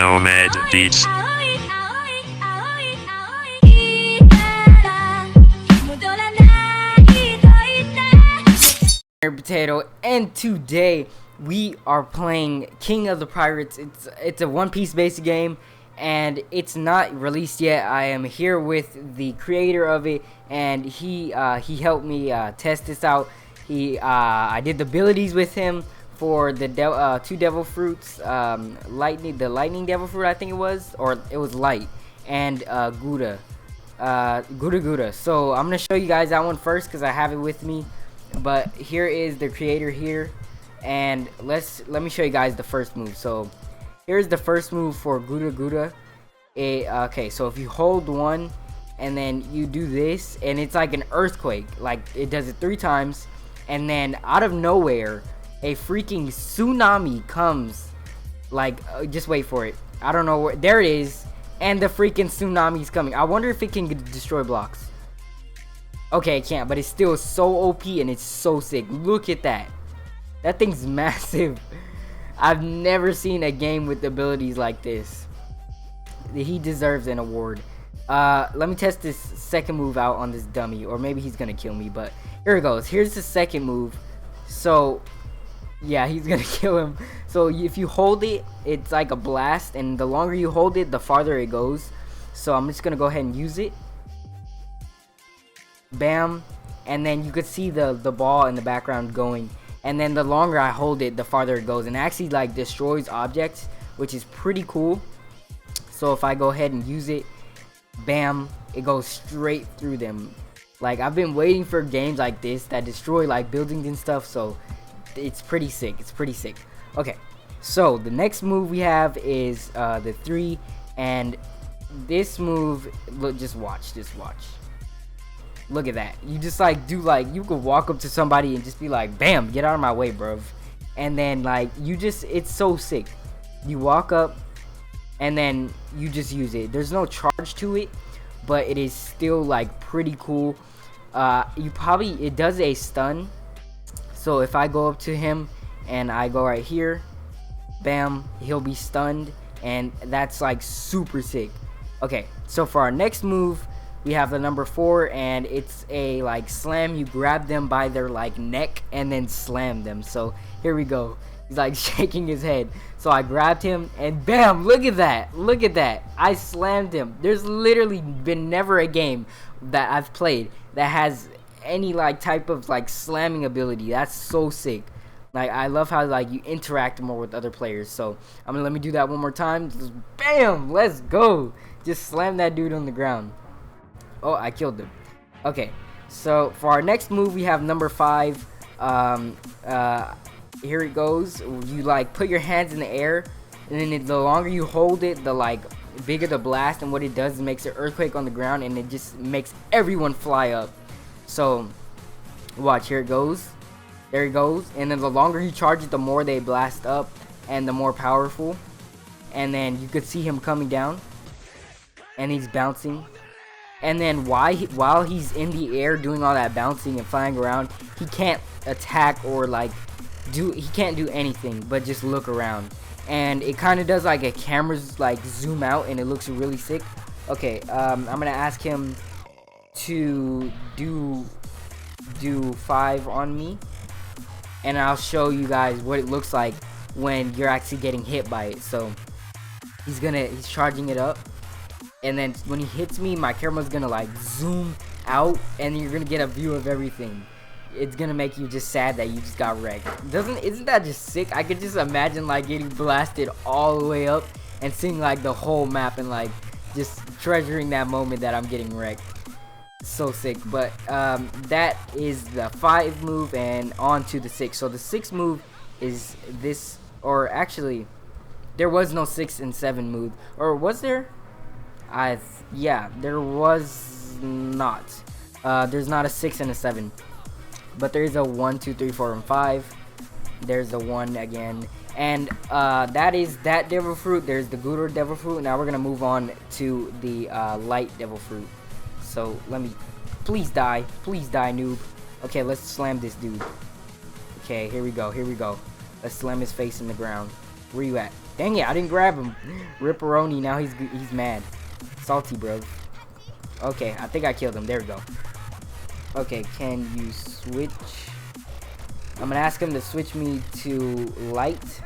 Nomad Beats. Potato, and today we are playing King of the Pirates. It's a One Piece based game, and it's not released yet. I am here with the creator of it, and he helped me test this out. I did the abilities with him for the two devil fruits, the lightning devil fruit, I think it was, or it was light, and Gura. So I'm gonna show you guys that one first because I have it with me. But here is the creator here, and let me show you guys the first move. So here's the first move for Gura. Okay, so if you hold one and then you do this, and it's like an earthquake, like it does it 3 times, and then out of nowhere a freaking tsunami comes. Like just wait for it. I don't know where. There it is, and the freaking tsunami's coming. I wonder if it can destroy blocks. Okay, it can't, but it's still so OP and it's so sick. Look at that. That thing's massive. I've never seen a game with abilities like this. He deserves an award. Let me test this second move out on this dummy, or maybe he's gonna kill me, but here it goes. Here's the second move. So yeah, he's gonna kill him. So if you hold it, it's like a blast, and the longer you hold it, the farther it goes. So I'm just gonna go ahead and use it. Bam, and then you could see the ball in the background going, and then the longer I hold it, the farther it goes, and it actually like destroys objects, which is pretty cool. So if I go ahead and use it, bam, it goes straight through them. Like, I've been waiting for games like this that destroy like buildings and stuff, so it's pretty sick. Okay, so the next move we have is the 3, and this move, look, just watch. Look at that. You just like do, like, you could walk up to somebody and just be like, bam, get out of my way, bro. And then like it's so sick. You walk up and then you just use it. There's no charge to it, but it is still like pretty cool. It does a stun. So if I go up to him and I go right here, bam, he'll be stunned, and that's like super sick. Okay, so for our next move, we have the number 4, and it's a like slam. You grab them by their like neck and then slam them. So here we go. He's like shaking his head. So I grabbed him and bam, look at that. I slammed him. There's literally been never a game that I've played that has any like type of like slamming ability. That's so sick. Like, I love how like you interact more with other players. So let me do that one more time. Just bam, let's go. Just slam that dude on the ground. Oh, I killed him. Okay, so for our next move, we have number 5. Here it goes. You like put your hands in the air, and then the longer you hold it, the like bigger the blast. And what it does is makes an earthquake on the ground, and it just makes everyone fly up. So watch, here it goes. There it goes. And then the longer you charge it, the more they blast up, and the more powerful. And then you could see him coming down, and he's bouncing. And then while he's in the air doing all that bouncing and flying around, he can't attack or like he can't do anything but just look around. And it kind of does like a camera's like zoom out, and it looks really sick. Okay, I'm gonna ask him to do 5 on me, and I'll show you guys what it looks like when you're actually getting hit by it. So he's charging it up. And then when he hits me, my camera's gonna like zoom out, and you're gonna get a view of everything. It's gonna make you just sad that you just got wrecked. Isn't that just sick? I could just imagine like getting blasted all the way up and seeing like the whole map, and like just treasuring that moment that I'm getting wrecked. So sick. But that is the 5 move, and on to the 6. So the 6th move is this, or actually there was no 6 and 7 move, or was there? Yeah, there was not. There's not a 6 and a 7, but there's a 1, 2, 3, 4, and 5. There's a 1 again, and that is that devil fruit. There's the Gura devil fruit. Now we're gonna move on to the light devil fruit. So please die, noob. Okay, let's slam this dude. Okay, here we go. Let's slam his face in the ground. Where you at? Dang it, I didn't grab him. Ripperoni, now he's mad. Salty, bro. Okay, I think I killed him. There we go. Okay, can you switch? I'm gonna ask him to switch me to light.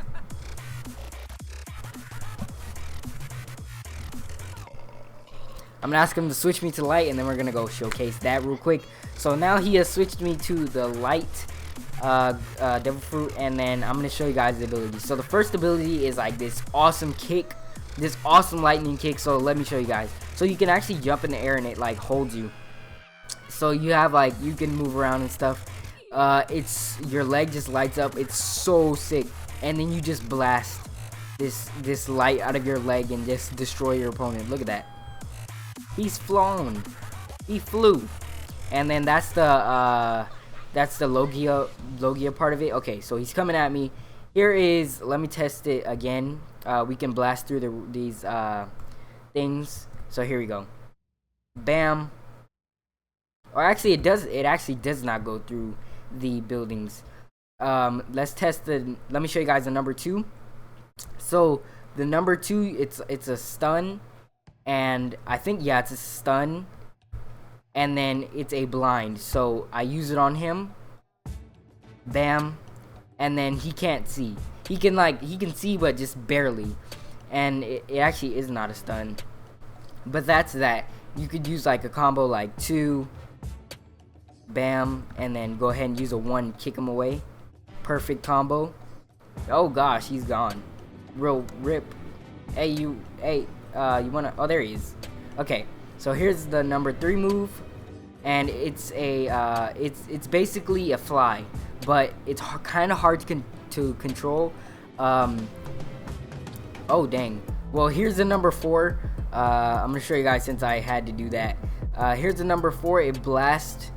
I'm gonna ask him to switch me to light, and then we're gonna go showcase that real quick. So now he has switched me to the light devil fruit, and then I'm gonna show you guys the ability. So the first ability is like this awesome kick, this awesome lightning kick. So let me show you guys. So you can actually jump in the air and it like holds you. So you have like, you can move around and stuff. It's, your leg just lights up. It's so sick. And then you just blast this light out of your leg and just destroy your opponent. Look at that. He's flown. He flew. And then that's the Logia part of it. Okay, so he's coming at me. Here is, let me test it again. We can blast through these things. So here we go. Bam. Or actually it actually does not go through the buildings. Let's test let me show you guys the number 2. So the number 2, it's a stun, and I think, yeah, it's a stun, and then it's a blind. So I use it on him. Bam. And then he can't see. He can see, but just barely. And it actually is not a stun. But that's that. You could use like a combo like 2, bam, and then go ahead and use a 1, kick him away. Perfect combo. Oh gosh, he's gone. Real rip. Hey, you wanna, oh, there he is. Okay, so here's the number 3 move, and it's a it's basically a fly, but it's kind of hard to control. Oh dang. Well, here's the number 4. I'm gonna show you guys since I had to do that. Here's the number 4. It blasts.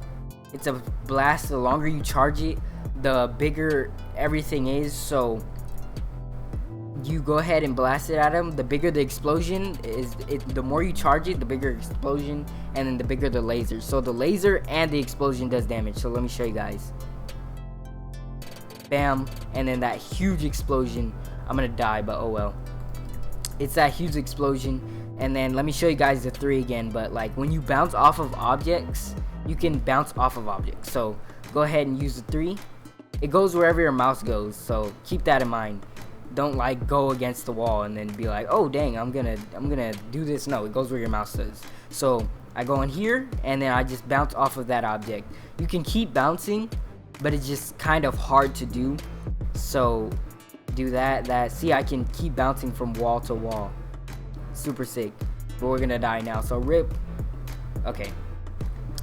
It's a blast. The longer you charge it, the bigger everything is. So you go ahead and blast it at him. The bigger the explosion is, the more you charge it, the bigger explosion, and then the bigger the laser. So the laser and the explosion does damage. So let me show you guys. Bam, and then that huge explosion. I'm gonna die, but oh well. It's that huge explosion. And then let me show you guys the 3 again. But like when you bounce off of objects, you can bounce off of objects. So go ahead and use the 3. It goes wherever your mouse goes, so keep that in mind. Don't like go against the wall and then be like, oh dang, I'm gonna do this. No, it goes where your mouse does. So I go in here and then I just bounce off of that object. You can keep bouncing, but it's just kind of hard to do. So do that. See, I can keep bouncing from wall to wall. Super sick. But we're gonna die now, so rip. Okay,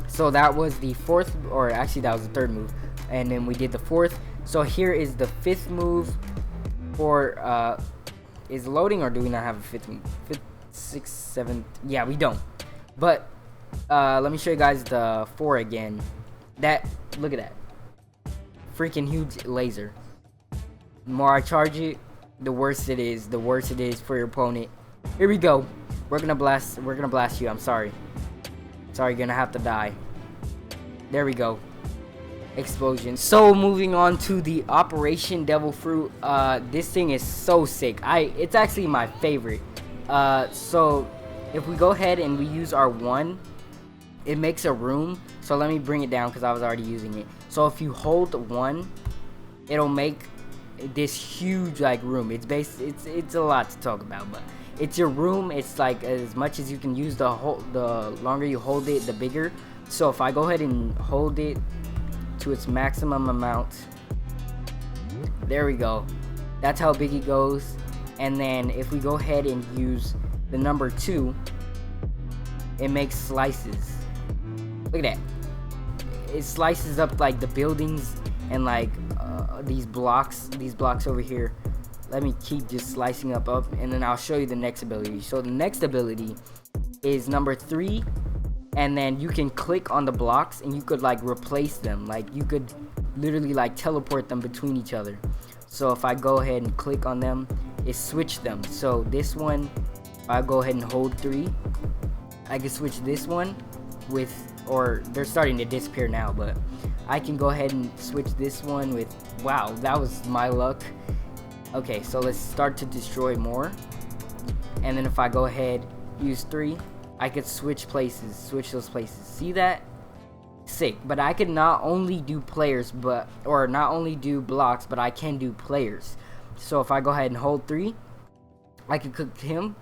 so that was the 4th, or actually that was the 3rd move, and then we did the 4th. So here is the 5th move. For is loading, or do we not have a 5th move? 5th, 6th, 7th. Yeah, we don't. But let me show you guys the 4 again. That, look at that, freaking huge laser. The more I charge it, the worse it is. The worse it is for your opponent. Here we go. We're gonna blast you. I'm sorry. Sorry, you're gonna have to die. There we go. Explosion. So moving on to the Operation Devil Fruit. This thing is so sick. It's actually my favorite. So if we go ahead and we use our 1, it makes a room. So let me bring it down because I was already using it. So if you hold 1, it'll make this huge like room. It's a lot to talk about, but it's your room. It's like as much as you can use the longer you hold it, the bigger. So if I go ahead and hold it to its maximum amount, there we go. That's how big it goes. And then if we go ahead and use the number 2, it makes slices. Look at that. It slices up like the buildings and like these blocks over here. Let me keep just slicing up, and then I'll show you the next ability. So the next ability is number 3, and then you can click on the blocks and you could like replace them. Like you could literally like teleport them between each other. So if I go ahead and click on them, it switch them. So this one, I go ahead and hold 3, I can switch this one with, or they're starting to disappear now, but I can go ahead and switch this one with, wow, that was my luck. Okay, so let's start to destroy more. And then if I go ahead, use 3, I could switch places, switch those places. See that? Sick. But I could not only do players, or not only do blocks, but I can do players. So if I go ahead and hold 3, I could cook him,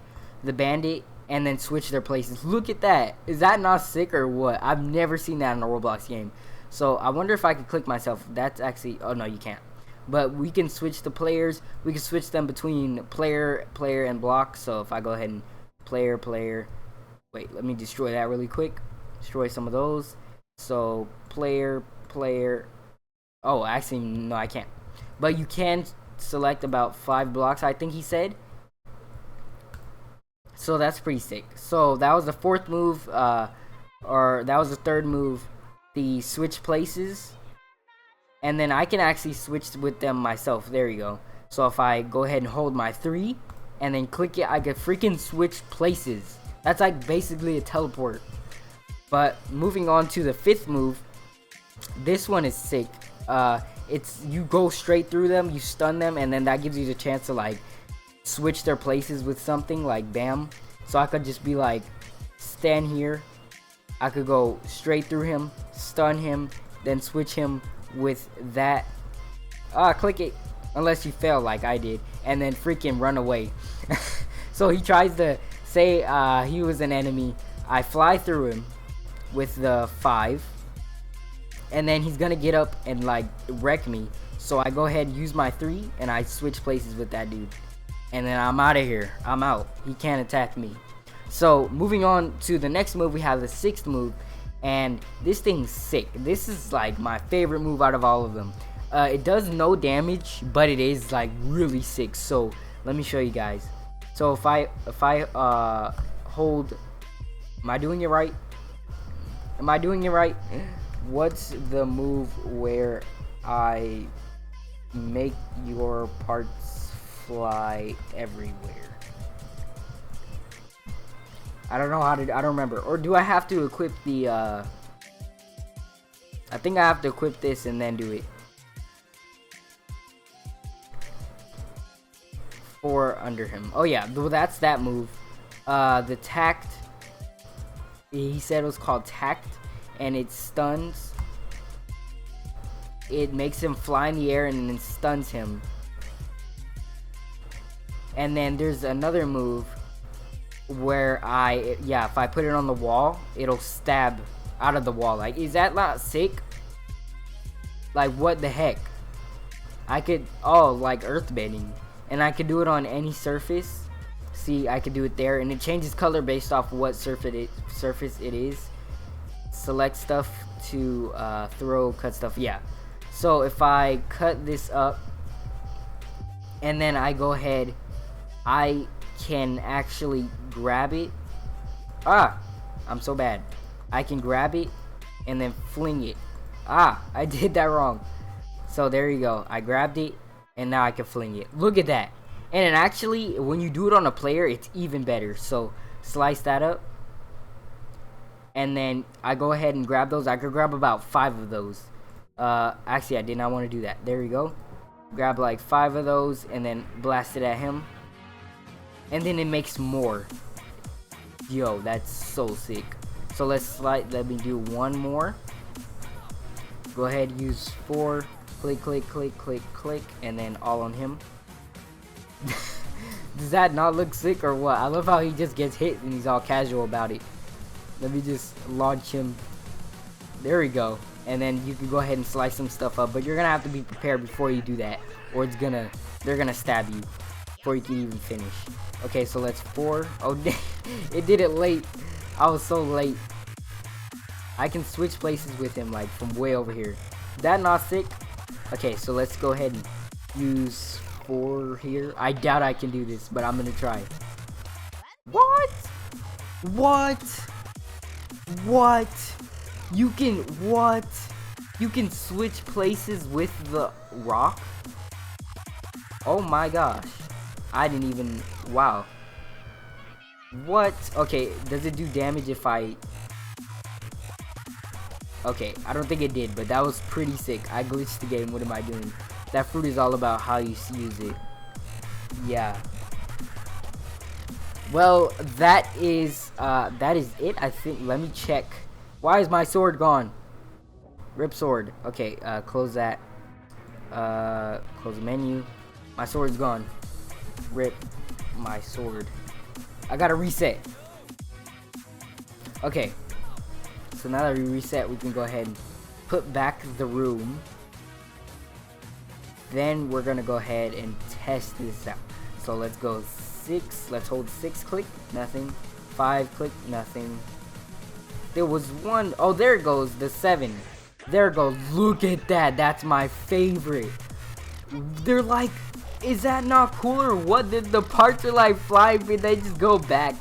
the bandit, and then switch their places. Look at that. Is that not sick or what? I've never seen that in a Roblox game. So I wonder if I could click myself. That's actually, oh no, you can't. But we can switch the players. We can switch them between player, and block. So if I go ahead and player. Wait, let me destroy that really quick. Destroy some of those. So player. Oh, actually, no, I can't. But you can select about 5 blocks, I think he said. So that's pretty sick. So that was the 4th move, or that was the 3rd move, the switch places. And then I can actually switch with them myself. There you go. So if I go ahead and hold my 3 and then click it, I can freaking switch places. That's like basically a teleport. But moving on to the 5th move, this one is sick. It's, you go straight through them, you stun them, and then that gives you the chance to like switch their places with something like bam. So I could just be like, stand here, I could go straight through him, stun him, then switch him with that. Click it unless you fail like I did, and then freaking run away. So he tries to say he was an enemy. I fly through him with the 5, and then he's gonna get up and like wreck me. So I go ahead and use my 3 and I switch places with that dude, and then I'm out of here. I'm out. He can't attack me. So moving on to the next move, we have the 6th move, and this thing's sick. This is like my favorite move out of all of them. It does no damage, but it is like really sick. So let me show you guys. So if I hold, am I doing it right? Am I doing it right? What's the move where I make your parts fly everywhere? I don't know how to, I don't remember. Or do I have to equip the, I think I have to equip this and then do it. Or under him. Oh yeah, well, that's that move. The tact, he said it was called tact, and it stuns. It makes him fly in the air and then stuns him. And then there's another move where if I put it on the wall, it'll stab out of the wall. Like, is that not sick? Like, what the heck? I could, like earthbending, and I could do it on any surface. See, I could do it there, and it changes color based off what surface it is. Select stuff to throw, cut stuff. Yeah. So if I cut this up, and then I go ahead, I can actually grab it. I'm so bad. I can grab it and then fling it. I did that wrong. So there you go. I grabbed it and now I can fling it. Look at that. And it actually, when you do it on a player, it's even better. So slice that up. And then I go ahead and grab those. I could grab about 5 of those. Actually, I did not want to do that. There you go. Grab like 5 of those and then blast it at him. And then it makes more. Yo, that's so sick. So let me do one more. Go ahead, use 4. Click, click, click, click, click, and then all on him. Does that not look sick or what? I love how he just gets hit and he's all casual about it. Let me just launch him. There we go. And then you can go ahead and slice some stuff up, but you're gonna have to be prepared before you do that, or they're gonna stab you before you can even finish. Okay, so let's 4. Oh, it did it late. I was so late. I can switch places with him, like from way over here. Is that not sick? Okay, so let's go ahead and use 4 here. I doubt I can do this, but I'm gonna try. What? You can switch places with the rock? Oh my gosh. I didn't even, wow. What? Okay, does it do damage if I... Okay, I don't think it did, but that was pretty sick. I glitched the game. What am I doing? That fruit is all about how you use it. Yeah. Well, that is it, I think. Let me check. Why is my sword gone? Rip sword. Okay, close that. Close the menu. My sword's gone. Rip my sword. I gotta reset. Okay. So now that we reset, we can go ahead and put back the room. Then we're gonna go ahead and test this out. So let's go 6. Let's hold 6, click, nothing. 5, click, nothing. There was one. Oh, there it goes. The 7. There it goes. Look at that. That's my favorite. They're like, is that not cool or what? The parts are like flying, but they just go back.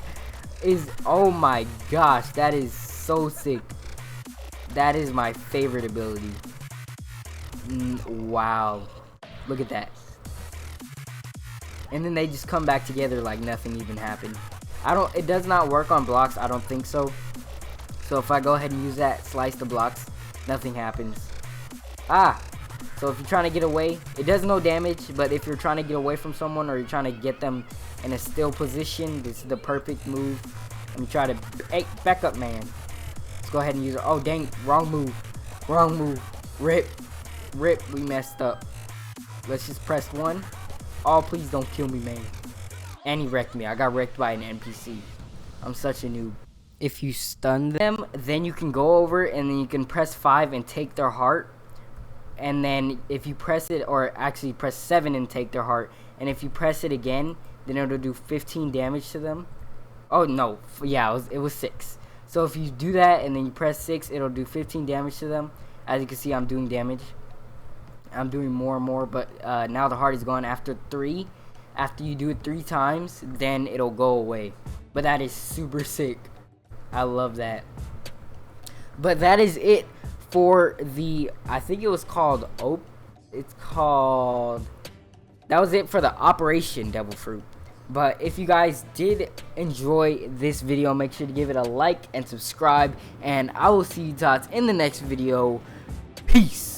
Oh my gosh, that is so sick. That is my favorite ability. Wow. Look at that. And then they just come back together like nothing even happened. It does not work on blocks, I don't think so. So if I go ahead and use that, slice the blocks, nothing happens. So if you're trying to get away, it does no damage, but if you're trying to get away from someone or you're trying to get them in a still position, this is the perfect move. Let me try to, hey, back up, man. Let's go ahead and use it. Oh dang, wrong move. Wrong move. Rip, we messed up. Let's just press 1. Oh, please don't kill me, man. And he wrecked me. I got wrecked by an NPC. I'm such a noob. If you stun them, then you can go over and then you can press 5 and take their heart. And then if you press it, or actually press 7 and take their heart, and if you press it again, then it'll do 15 damage to them. Oh no, yeah, it was 6. So if you do that and then you press 6, it'll do 15 damage to them. As you can see, I'm doing damage. I'm doing more and more, but now the heart is gone after 3. After you do it 3 times, then it'll go away. But that is super sick. I love that. But that is it for the, I think it was called that was it for the Operation Devil Fruit. But if you guys did enjoy this video, make sure to give it a like and subscribe, and I will see you tots in the next video. Peace.